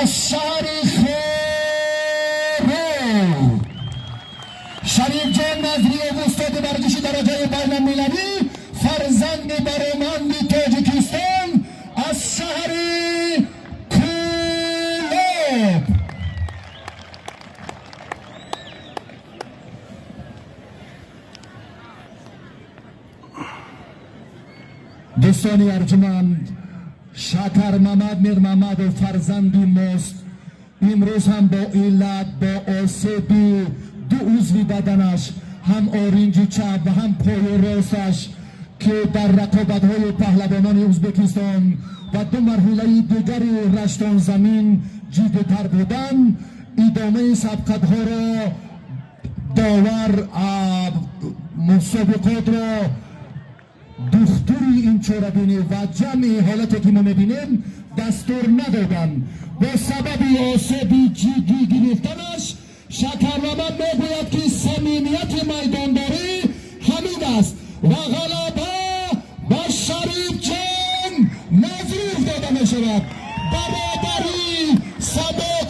از شهر خیرو شریف جان نظری استاد ورزشی درجه بین المللی فرزند برومند تاجیکستان از شهر کولوب. دوستان ارجمند، شکر محمد میر محمد و فرزندی ماست. امروز هم با علت با آسیبی دو عضو بدنش، هم آرنج چپ و هم پای راستش که در رقابت‌های پهلوانان ازبکستان و دو مرحله دیگری رشتان زمین جیده‌تر بودن، ادامه سبقت‌ها را داور مسابقات را دختوری این چاربینی و جمعی حالتی که ما میبینیم دستور ندادن. با سبب آسیبی جدی گرفتنش شکرمحمد میگوید که صمیمیت میدانداری همین است و غلبه با شریف جان نظری داده میشود. برادری، ثبات